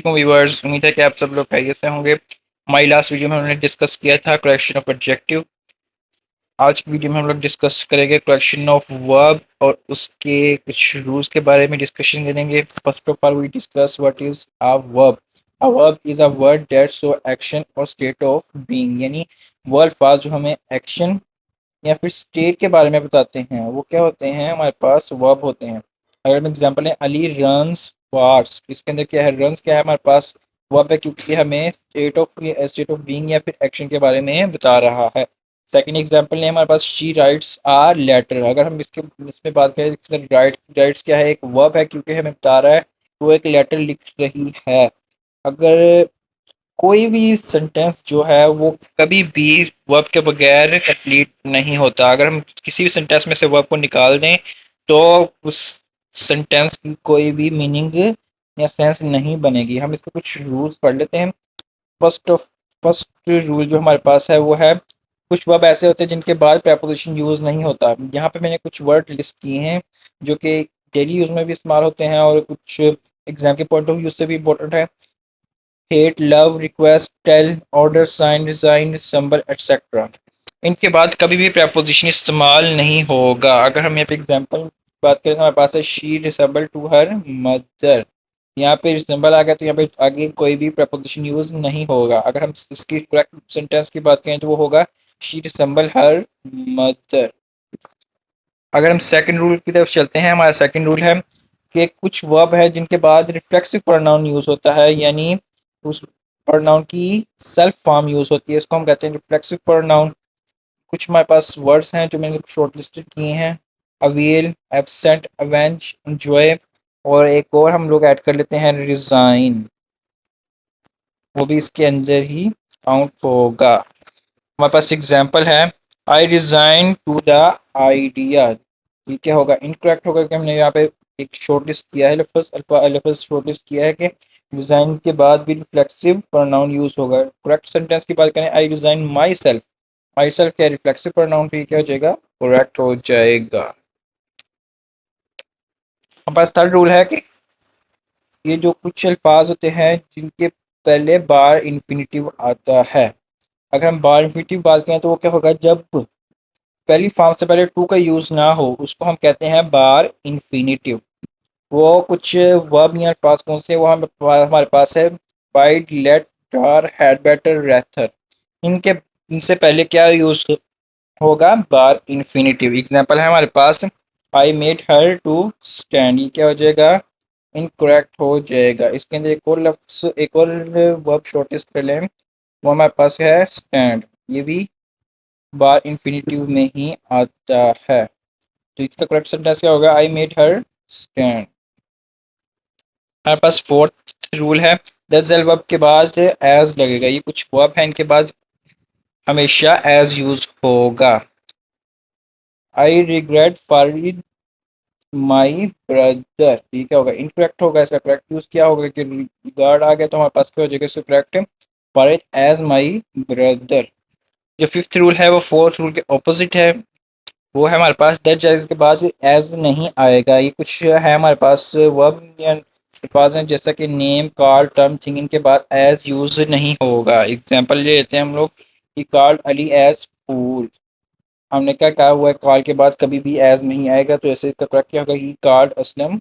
वालेकुम व्यूअर्स, उम्मीद है कि आप सब लोग खैरियत से होंगे। हमारी लास्ट वीडियो में हमने डिस्कस किया था करेक्शन ऑफ एडजेक्टिव। आज की वीडियो में हम लोग डिस्कस करेंगे करेक्शन ऑफ वर्ब और उसके कुछ रूल्स के बारे में डिस्कशन करेंगे। First of all we discuss what is a verb. A verb is a word that show action और स्टेट ऑफ बीइंग, यानी वो अल्फाज जो हमें एक्शन या फिर स्टेट के बारे में बताते हैं वो क्या होते हैं, हमारे पास वर्ब होते हैं। अगर हम एग्जांपल है अली रन्स फास्ट, इसके अंदर क्या है, रन्स क्या है, हमारे पास वर्ब है क्योंकि हमें स्टेट ऑफ बीइंग या फिर एक्शन के बारे में बता रहा है। सेकंड एग्जांपल है हमारे पास शी राइट्स आर लेटर। अगर हम इसमें बात करें, राइट्स क्या है, एक वर्ब है क्योंकि हमें बता रहा है वो एक लेटर लिख रही है। अगर कोई भी सेंटेंस जो है वो कभी भी वर्ब के बगैर कंप्लीट नहीं होता। अगर हम किसी भी सेंटेंस में से वर्ब को निकाल दें तो उस सेंटेंस की कोई भी मीनिंग या सेंस नहीं बनेगी। हम इसके कुछ रूल्स पढ़ लेते हैं। फर्स्ट ऑफ फर्स्ट रूल जो हमारे पास है वो है, कुछ वर्ब ऐसे होते हैं जिनके बाद प्रेपोजिशन यूज नहीं होता। यहाँ पे मैंने कुछ वर्ड लिस्ट किए हैं जो कि डेली यूज में भी इस्तेमाल होते हैं और कुछ एग्जाम के पॉइंट ऑफ व्यू से भी इम्पोर्टेंट है। Hate, love, request, tell, order, sign, resign, December etcetera. इनके बाद कभी भी प्रेपोजिशन इस्तेमाल नहीं होगा। अगर हम यहाँ पे एग्जाम्पल बात करें तो हमारे पास है she resemble to her mother. यहाँ पे रिसेबल आ गया तो यहाँ पे आगे कोई भी प्रेपोजिशन यूज नहीं होगा। अगर हम इसकी करेक्ट सेंटेंस की बात करें तो वो होगा शी रिसेबल हर मदर। अगर हम सेकंड रूल की तरफ चलते हैं, हमारा सेकंड रूल है कि कुछ वर्ब है जिनके बाद रिफ्लेक्सिव प्रोनाउन यूज होता है, यानी उस प्रोनाउन की सेल्फ फॉर्म यूज होती है, इसको हम कहते हैं रिफ्लेक्सिव प्रोनाउन। कुछ हमारे पास वर्ड्स हैं जो मैंने शॉर्ट लिस्टेड किए हैं, अवेल, एब्सेंट, अवेंज, एंजॉय, और एक और हम लोग ऐड कर लेते हैं रिजाइन, वो भी इसके अंदर ही काउंट होगा। हमारे पास एग्जाम्पल है I resign to the idea. ये क्या होगा, इनकरेक्ट होगा कि हमने यहाँ पे एक शॉर्ट लिस्ट किया है, लफ्ज शॉर्ट लिस्ट किया है कि रिजाइन के बाद भी रिफ्लेक्सिव प्रोनाउन यूज होगा। करेक्ट सेंटेंस की बात करें, I resign my self. My self क्या रिफ्लेक्सिव प्रोनाउन, तो ये क्या हो जाएगा, करेक्ट हो जाएगा। हमारे पास थर्ड रूल है कि ये जो कुछ अल्फाज होते हैं जिनके पहले बार इन्फिनिटिव आता है। अगर हम बार इन्फिनिटिव बात करें तो वो क्या होगा, जब पहली फॉर्म से पहले टू का यूज ना हो उसको हम कहते हैं बार इन्फिनिटिव। वो कुछ वर्ब या अल्फाज कौन से, वो हमारे पास है wide, let, dare, had better, rather. इनके इनसे पहले क्या यूज होगा, बार इन्फिनिटिव। एग्जांपल है हमारे पास I made her to stand, ये क्या हो जाएगा, इनकरेक्ट हो जाएगा। इसके अंदर एक और लफ्ज, एक और वर्ब शॉर्टेस्ट कर लें, वो हमारे पास है स्टैंड, ये भी बार इन्फिनिटिव में ही आता है। तो इसका करेक्ट सेंटेंस क्या होगा, आई मेड हर स्टैंड। हमारे पास फोर्थ रूल है, दस वर्ब के बाद एज लगेगा। ये कुछ वर्ब है इनके बाद हमेशा एज यूज होगा। I regret for my brother, ये क्या होगा, इनकरेक्ट होगा। इसका करेक्ट यूज क्या होगा कि रिगार्ड आ गया तो हमारे पास क्या हो जाएगा, इसका correct for it as my brother. जो फिफ्थ रूल है वो फोर्थ रूल के ऑपोजिट है, वो है हमारे पास दैट के बाद एज नहीं आएगा। ये कुछ है हमारे पास वर्ब या अल्फाज हैं जैसा कि नेम, कॉल, टर्म, थिंग, इनके बाद एज यूज नहीं होगा। एग्जांपल ले लेते हैं हम लोग, ही कॉल्ड अली एज फूल। हमने क्या कहा हुआ है, कॉल के बाद कभी भी एज नहीं आएगा, तो ऐसे इसका करेक्ट क्या होगा, ही कॉल्ड असलम।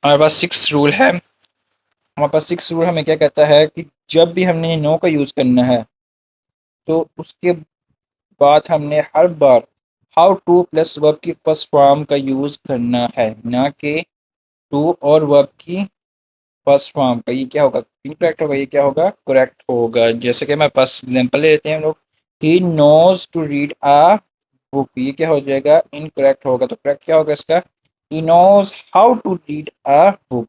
हमारे पास सिक्स रूल है, हमारे पास सिक्स रूल हमें क्या कहता है कि जब भी हमने नो का यूज करना है तो उसके बाद हमने हर बार हाउ टू प्लस वर्ब की फर्स्ट फॉर्म का यूज करना है, ना कि टू और वर्ब की फर्स्ट फॉर्म का। ये क्या होगा, इनकरेक्ट होगा, ये क्या होगा, करेक्ट होगा। जैसे कि हमारे पास एग्जाम्पल ले लेते हैं हम लोग, he knows to read a book, ये क्या हो जाएगा, इनकरेक्ट होगा। तो करेक्ट क्या होगा इसका, he knows how to read a book.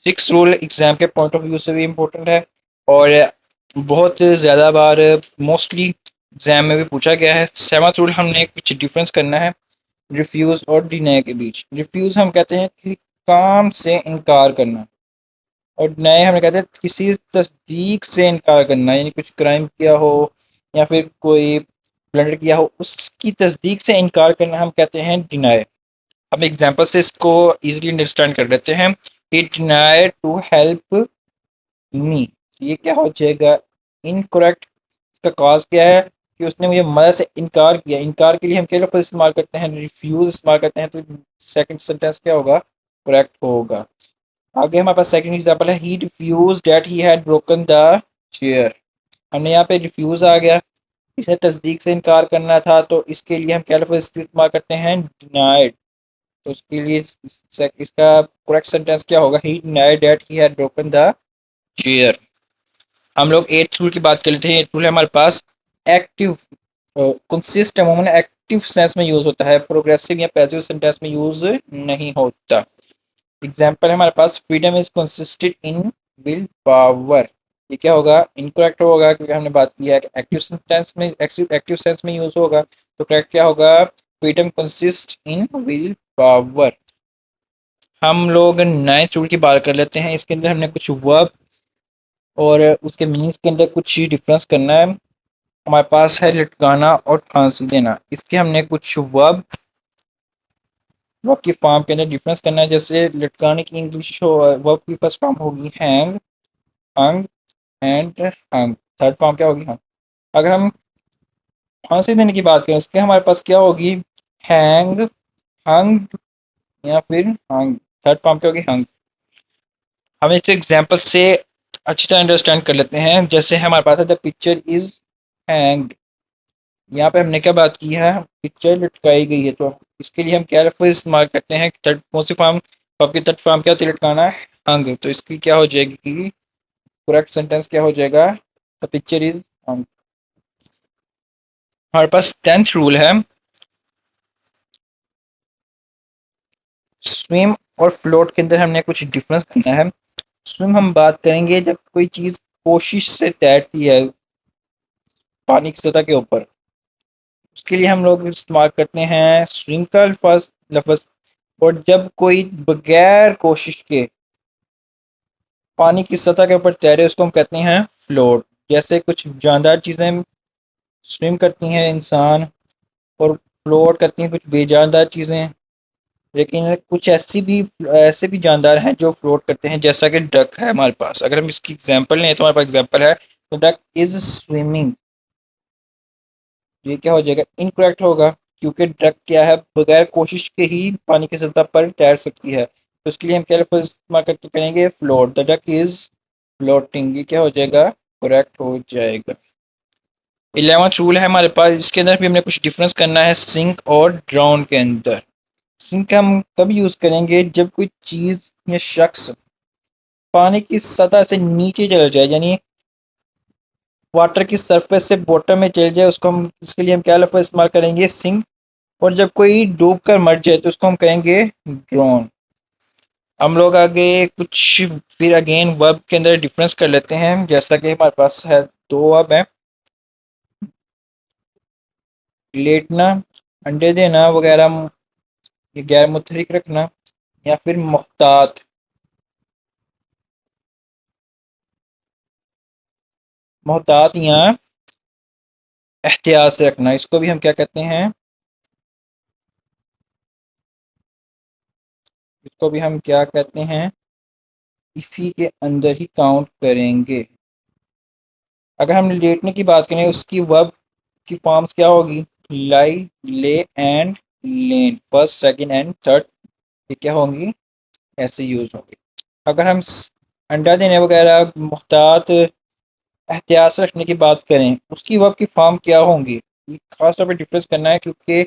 Six rule exam के पॉइंट ऑफ व्यू से भी इम्पोर्टेंट है और बहुत ज़्यादा बार मोस्टली एग्जाम में भी पूछा गया है। सेवंथ रूल, हमने कुछ डिफरेंस करना है रिफ्यूज और डिनाई के बीच। रिफ्यूज हम कहते हैं कि काम से इनकार करना, और डिनाई हमें कहते हैं किसी तस्दीक से इनकार करना, यानी कुछ क्राइम किया हो या फिर कोई ब्लंडर किया हो उसकी तस्दीक से इनकार करना हम कहते हैं डिनाई। हम एग्जाम्पल से इसको इजीली अंडरस्टैंड कर लेते हैं। He denied to help me, ये क्या हो जाएगा, इनकरेक्ट। इसका कॉज क्या है कि उसने मुझे मदद से इनकार किया। इनकार के लिए हम क्या लफ्ज़ इस्तेमाल करते हैं, रिफ्यूज इस्तेमाल करते हैं, तो सेकंड सेंटेंस क्या होगा, करेक्ट होगा। आगे हमारे पास सेकंड एग्जांपल है, he refuse that he had broken the chair. हमने यहाँ पे रिफ्यूज आ गया, इसने तस्दीक से इनकार करना था, तो इसके लिए हम क्या लफ्ज़ इस्तेमाल करते हैं, डिनाइड। तो उसके लिए इसका करेक्ट सेंटेंस क्या होगा, ही denied that he had broken the chair. हम लोग एट रूल की बात कर लेते हैं। एट रूल है हमारे पास एक्टिव, कंसिस्ट अमूमन एक्टिव सेंस में यूज होता है, प्रोग्रेसिव या पैसिव सेंटेंस में यूज नहीं होता। एग्जाम्पल है हमारे पास, freedom is consisted in will power. ये क्या होगा, इनकरेक्ट होगा, क्योंकि हमने बात की है कि एक्टिव सेंटेंस में, एक्टिव सेंस में यूज होगा, तो करेक्ट क्या होगा, freedom consist in will power. हम लोग नाइन्थ रूल की बात कर लेते हैं। इसके अंदर हमने कुछ वर्ब और उसके मीनिंग्स के अंदर कुछ डिफरेंस करना है। हमारे पास है लटकाना और फांसी देना। इसके हमने कुछ वर्ब वर्ब की फॉर्म के अंदर डिफरेंस करना है। जैसे लटकाने की इंग्लिश वर्ब की फर्स्ट फॉर्म होगी hang, hung and hung. Third form क्या होगी, हंग। अगर हम फांसी देने की बात करें, उसके हमारे पास क्या होगी, हैंग, हंग या फिर हंग। थर्ड फॉर्म क्या होगी, हंग। हम इस एग्जाम्पल से अच्छी तरह अंडरस्टैंड कर लेते हैं। जैसे हमारे पास है द पिक्चर इज हैंग्ड। यहाँ पे हमने क्या बात की है, पिक्चर लटकाई गई है, तो इसके लिए हम क्या लफ्ज़ इस्तेमाल करते हैं, थर्ड कौन सी फॉर्म, आपकी थर्ड फॉर्म क्या होती है, लटकाना है, हंग। तो इसकी क्या हो जाएगी, करेक्ट सेंटेंस क्या हो जाएगा, द पिक्चर इज हंग। हमारे पास टेंथ रूल है, स्विम और फ्लोट के अंदर हमने कुछ डिफरेंस करना है। स्विम हम बात करेंगे जब कोई चीज़ कोशिश से तैरती है पानी की सतह के ऊपर, उसके लिए हम लोग इस्तेमाल करते हैं स्विम का लफ्ज़। और जब कोई बगैर कोशिश के पानी की सतह के ऊपर तैरे, उसको हम कहते हैं फ्लोट। जैसे कुछ जानदार चीज़ें स्विम करती हैं इंसान, और फ्लोट करती हैं कुछ बेजानदार चीज़ें। लेकिन कुछ ऐसे भी जानदार हैं जो फ्लोट करते हैं, जैसा कि डक है हमारे पास। अगर हम इसकी एग्जांपल लें तो हमारे पास एग्जांपल है, तो डक इज स्विमिंग। ये क्या हो जाएगा, इनकरेक्ट होगा, क्योंकि डक क्या है, बगैर कोशिश के ही पानी की सतह पर तैर सकती है। तो उसके लिए हम क्या लफ्ज़ इस्तेमाल करके करेंगे, float. The duck is floating. ये क्या हो जाएगा, करेक्ट हो जाएगा। 11वां रूल है हमारे पास। इसके अंदर भी हमने कुछ डिफरेंस करना है सिंक और ड्राउन के अंदर। सिंक हम कब यूज करेंगे, जब कोई चीज या शख्स पानी की सतह से नीचे चल जाए, यानी वाटर की सरफेस से बॉटम में चल जाए, उसको हम, इसके लिए हम क्या लफ्ज़ इस्तेमाल करेंगे, सिंक। और जब कोई डूब कर मर जाए, तो उसको हम कहेंगे ड्रोन। हम लोग आगे कुछ फिर अगेन वर्ब के अंदर डिफरेंस कर लेते हैं। जैसा कि हमारे पास है, दो वर्ब है, लेटना, अंडे देना वगैरह, ये गैर मुतहरिक रखना, या फिर मोहतात। मोहतात या एहतियात से रखना, इसको भी हम क्या कहते हैं, इसको भी हम क्या कहते हैं, इसी के अंदर ही काउंट करेंगे। अगर हम लेटने की बात करें, उसकी वर्ब की फॉर्म्स क्या होगी, लाई, ले and lane. First, second and third, ये क्या होंगी, ऐसे यूज होंगे। अगर हम अंडा देने वगैरह, मुहतात, एहतियात से रखने की बात करें, उसकी वर्ब की फॉर्म क्या होंगी, ये खास तौर पर डिफरेंस करना है, क्योंकि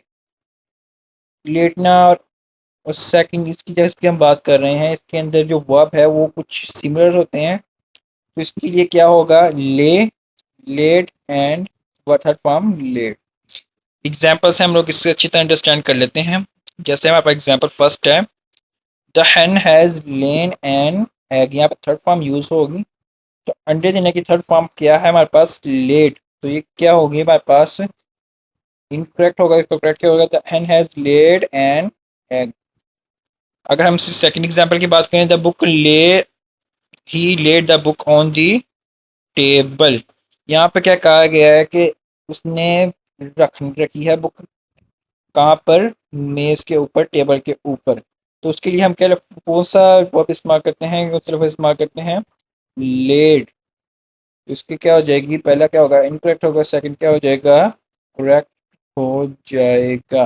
लेटना और सेकंड, इसकी जैसे हम बात कर रहे हैं, इसके अंदर जो वर्ब है वो कुछ सिमिलर होते हैं। तो इसके लिए क्या होगा, ले, let and third form let. Example से हम लोग इससे अच्छी तरह अंडरस्टैंड कर लेते हैं। जैसे हमारे पास एग्जाम्पल फर्स्ट है, the hen has lane an egg. यहाँ पर थर्ड फॉर्म यूज होगी, तो अंडे देने की थर्ड फॉर्म क्या है हमारे पास, लेट। तो ये क्या होगी हमारे पास, इनकरेक्ट होगा। इसको करेक्ट क्या होगा, the hen has lead an egg. अगर हम सेकंड एग्जाम्पल की बात करें, the book lay, he laid the book on the table. यहाँ पे क्या कहा गया है कि उसने रखी है बुक कहाँ पर, मेज के ऊपर, टेबल के ऊपर। तो उसके लिए हम क्या कौन सा वर्ब इस्तेमाल करते हैं, कौन सा लफ्ज़ इस्तेमाल करते हैं, लेट, इसकी क्या हो जाएगी, पहला क्या होगा, इनकरेक्ट होगा, सेकंड क्या हो जाएगा, करेक्ट हो जाएगा।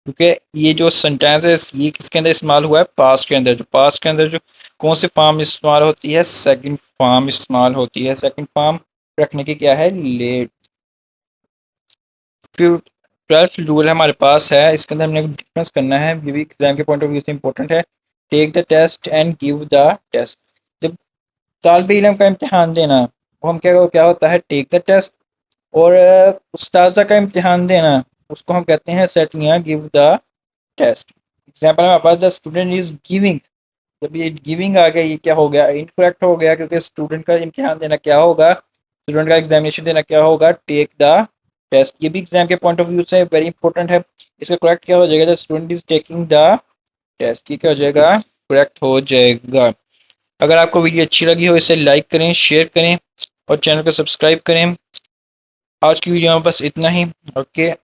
क्योंकि ये जो सेंटेंस है ये किसके अंदर इस्तेमाल हुआ है, पास्ट के अंदर। जो पास्ट के अंदर जो कौन सी फॉर्म इस्तेमाल होती है, सेकंड फॉर्म इस्तेमाल होती है। सेकंड फॉर्म रखने की क्या है, लेट। फिर 12th रूल हमारे पास है, इसके अंदर हमने डिफरेंस करना है, ये भी एग्जाम के पॉइंट ऑफ व्यू से इंपॉर्टेंट है। Take the test and give the test. जब तालब इलम का इम्तिहान देना, वो हम क्या क्या होता है, टेक द टेस्ट। और उस्ताजा का इम्तिहान देना, उसको हम कहते हैं सेट या गिव द टेस्ट। एग्जाम्पल हमारे पास, द स्टूडेंट इज गिविंग। जब ये गिविंग आ गया, ये क्या हो गया, इनकरेक्ट हो गया, क्योंकि स्टूडेंट का इम्तिहान देना क्या होगा, स्टूडेंट का एग्जामिनेशन देना क्या होगा, टेक द टेस्ट। ये भी एग्जाम के पॉइंट ऑफ व्यू से वेरी इंपॉर्टेंट है। इसका करेक्ट क्या हो जाएगा, the student is taking the test. ये क्या हो जाएगा, करेक्ट हो जाएगा। अगर आपको वीडियो अच्छी लगी हो, इसे लाइक करें, शेयर करें और चैनल को सब्सक्राइब करें। आज की वीडियो में बस इतना ही। ओके।